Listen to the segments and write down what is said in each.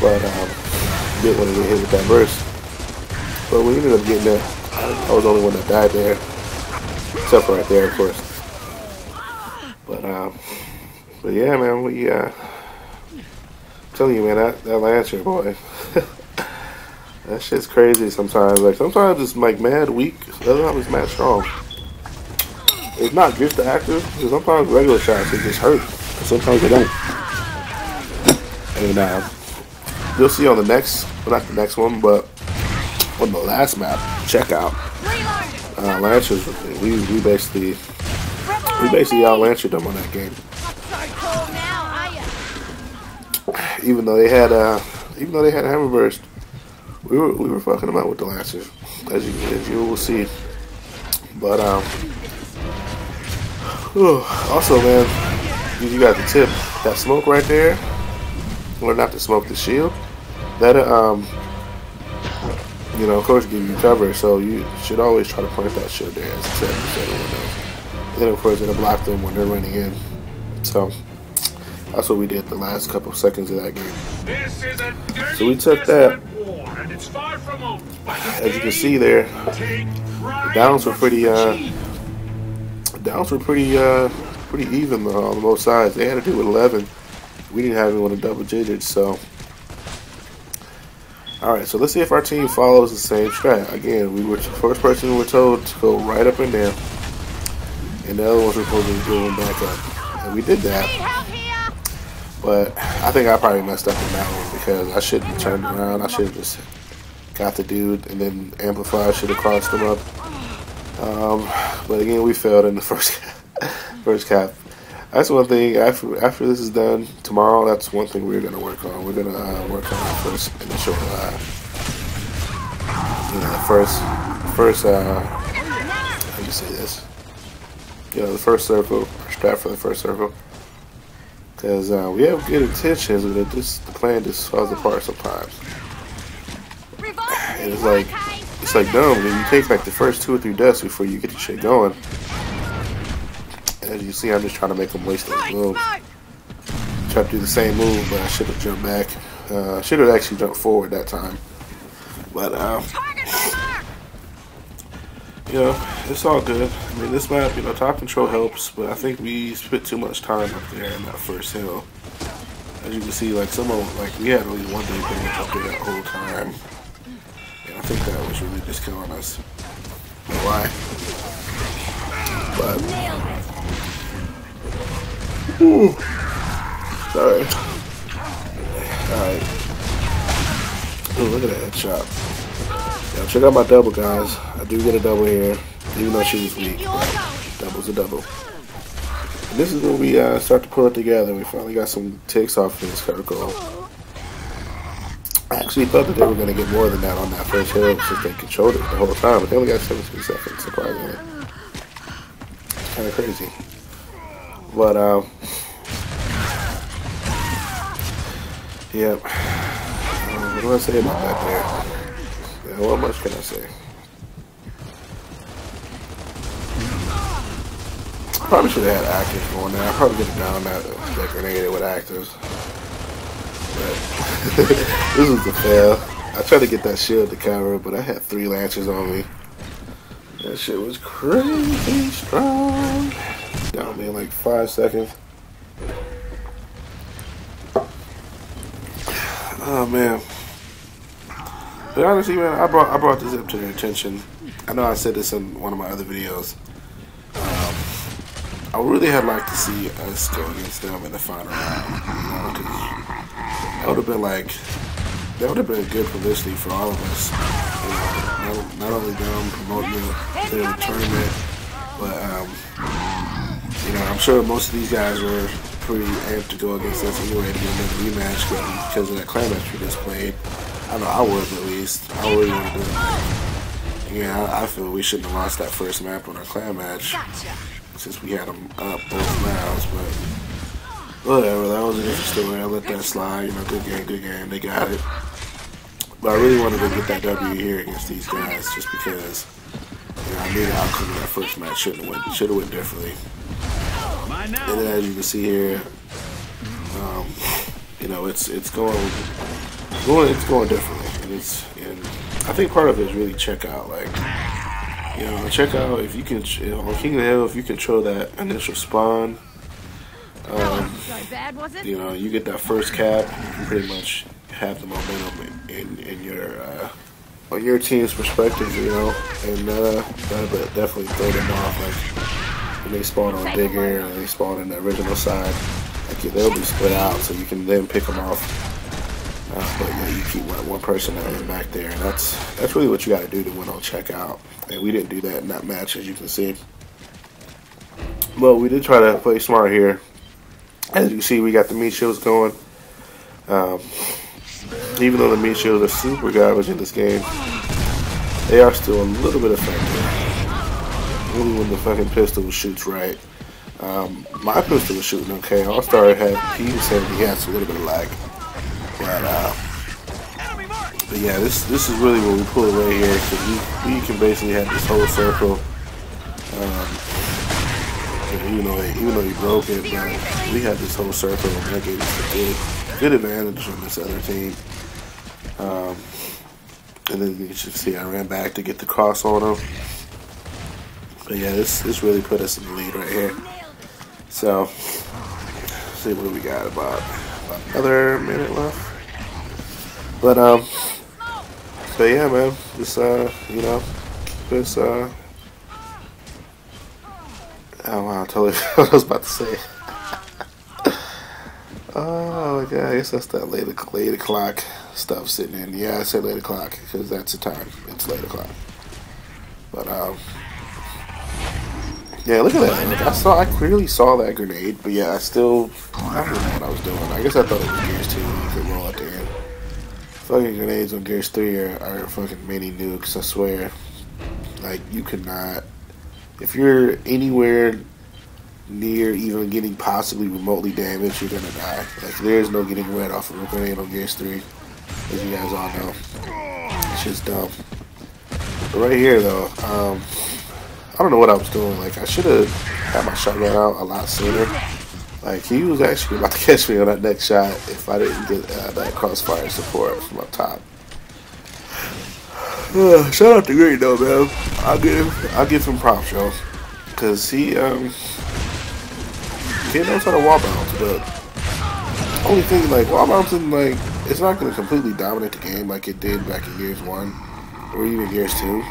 but didn't want to get hit with that burst. But we ended up getting there. I was the only one that died there, except for right there, of course. But yeah, man, we I'm telling you, man, that Lancer, boy, that shit's crazy sometimes. Like sometimes it's like mad weak, other times it's mad strong. It's not just the active, because sometimes regular shots they just hurt, and sometimes they don't. And you'll see on the next, well, not the next one, but on the last map, checkout, Lancers, we basically out-Lancered them on that game. Even though they had hammer burst, we were fucking them out with the Lancers, as you will see. But also, man, you got the tip, that smoke right there, or not the smoke, the shield, that you know, of course, give you cover, so you should always try to plant that shit there as a tip instead of windows. And then, of course, it'll block them when they're running in. So that's what we did the last couple of seconds of that game. So we took that. As you can see there, the downs were pretty even on both sides. They had to do with 11. We didn't have anyone in double digits, so. Alright, so let's see if our team follows the same strat. Again, we were the first person we were told to go right up and down, and the other ones were supposed to be going back up. And we did that. But I think I probably messed up on that one because I shouldn't have turned around. I should have just got the dude and then amplified. Should have crossed him up. But again, we failed in the first cap. That's one thing. After this is done tomorrow, that's one thing we're gonna work on. We're gonna work on the first initial, first. How do you say this? The first circle. Strat for the first circle. Because we have good intentions, but the plan just falls apart sometimes. And it's like dumb. You take like the first 2 or 3 deaths before you get your shit going. As you see, I'm just trying to make them waste those moves. Try to do the same move, but I should have jumped back. Should have actually jumped forward that time. But it's all good. I mean, this map, top control helps, but I think we spent too much time up there in that first hill. As you can see, like we had only one day pretty much up there that whole time, and I think that was really just killing us. Why? But sorry. Alright. Oh, look at that headshot. Yeah, check out my double, guys. I do get a double here, even though she was weak. Double's a double. And this is when we start to pull it together. We finally got some ticks off this circle. I actually thought that they were going to get more than that on that first hill since they controlled it the whole time, but they only got 17 seconds, surprisingly. It's kind of crazy. But, yeah. What do I say about that there? Yeah, what much can I say? Probably should have had actives going there. I probably could have down that grenade with actives. But this was the fail. I tried to get that shield to cover, but I had 3 lancers on me. That shit was crazy strong. Down me in like 5 seconds. Oh man. But honestly, man, I brought this up to their attention. I know I said this in one of my other videos. I really had liked to see us go against them in the final round. That would have been good publicity for all of us. Not only them promoting the tournament, but I'm sure most of these guys were pretty amped to go against us anyway to get another rematch because of that clan match we just played. I know I was, at least. I really wanted to. Yeah, I feel we shouldn't have lost that first map on our clan match since we had them up both rounds, but whatever. That was a different story. I let that slide. Good game. They got it. But I really wanted to get that W here against these guys just because I knew the outcome of that first match should have went differently. And then as you can see here, it's going it's going differently, and I think part of it is really checkout. Like, you know, checkout if you can on King of the Hill, if you control that initial spawn, you know, you get that first cap, you can pretty much have the momentum in your on your team's perspective, you know, and that'll definitely throw them off. Like when they spawn on Digger and they spawn in the original side, like they'll be split out, so you can then pick them off. But yeah, you keep one person back there, and that's really what you got to do to win on checkout. And we didn't do that in that match, as you can see. Well, we did try to play smart here. As you can see, we got the meat shields going. Even though the meat shields are super garbage in this game, they are still a little bit effective. Really, when the fucking pistol shoots right. My pistol was shooting okay. All-Star he said he had a little bit of lag. But yeah, this is really where we pull away here, because we can basically have this whole circle. Even though he broke it, but we had this whole circle, and that gave us a good advantage from this other team. And then you should see I ran back to get the cross on him. But yeah, this really put us in the lead right here. So, let's see what we got, about another minute left. But so yeah, man, just you know, just oh wow, I totally forgot what I was about to say. Oh my god, I guess that's that 8 o'clock stuff sitting in. Yeah, I said 8 o'clock because that's the time. It's 8 o'clock. But yeah, look at that. Like, I clearly saw that grenade, but yeah, I don't know what I was doing. I guess I thought it was Gears 2 and you could roll at the end. Fucking grenades on Gears 3 are fucking mini nukes, I swear. Like, you cannot, if you're anywhere near even getting possibly remotely damaged, you're gonna die. Like, there's no getting red off of a grenade on Gears 3, as you guys all know. It's just dumb. But right here, though, I don't know what I was doing. Like, I should have had my shotgun out a lot sooner. Like, he was actually about to catch me on that next shot if I didn't get that crossfire support from up top. Shout out to Green though, man. I'll give him props, yo, because he knows how to wall bounce. But only thing, like, wall bouncing, like, it's not gonna completely dominate the game like it did back in Gears 1 or even Gears 2.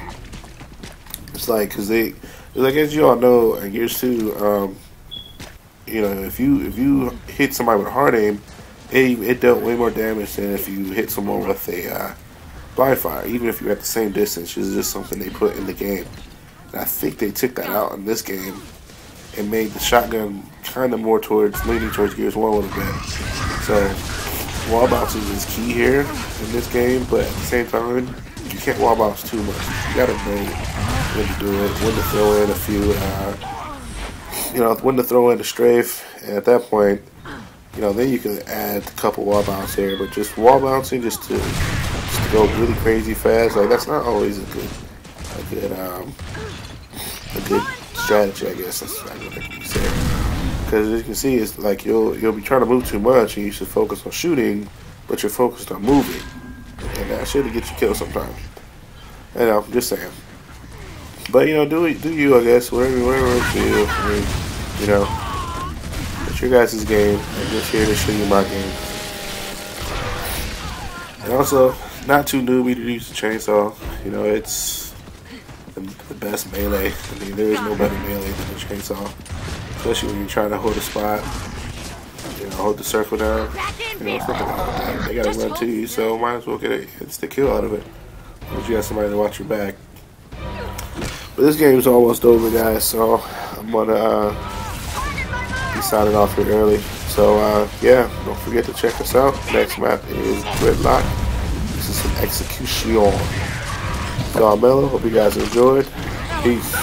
It's like, because like, as you all know, in Gears 2, you know, if you hit somebody with a hard aim, it dealt way more damage than if you hit someone with a blind fire, even if you're at the same distance. It's just something they put in the game. And I think they took that out in this game and made the shotgun kind of more leaning towards Gears 1 a little bit. So wall bouncing is key here in this game, but at the same time, you can't wall bounce too much. You gotta know when to do it, when to throw in a few, when to throw in a strafe, and at that point, you know, then you can add a couple wall bounce here. But just wall bouncing just to go really crazy fast, like, that's not always a good strategy, I guess. That's what I think you say. Because as you can see, it's like you'll be trying to move too much, and you should focus on shooting, but you're focused on moving, and that should get you killed sometimes. You know, just saying. But, you know, do you, I guess, whatever works for you. I mean, you know, it's your guys' game. I'm just here to show you my game. And also, not too newbie to use the chainsaw. You know, it's the best melee. I mean, there is no better melee than the chainsaw. Especially when you're trying to hold a spot. You know, hold the circle down. You know, something like that. They gotta run to you, so might as well get an instant kill out of it. Because you got somebody to watch your back. But this game is almost over, guys, so I'm gonna be signing off here early. So yeah, don't forget to check us out. Next map is Gridlock. This is some execution. So ALLMELLO, hope you guys enjoyed. Peace.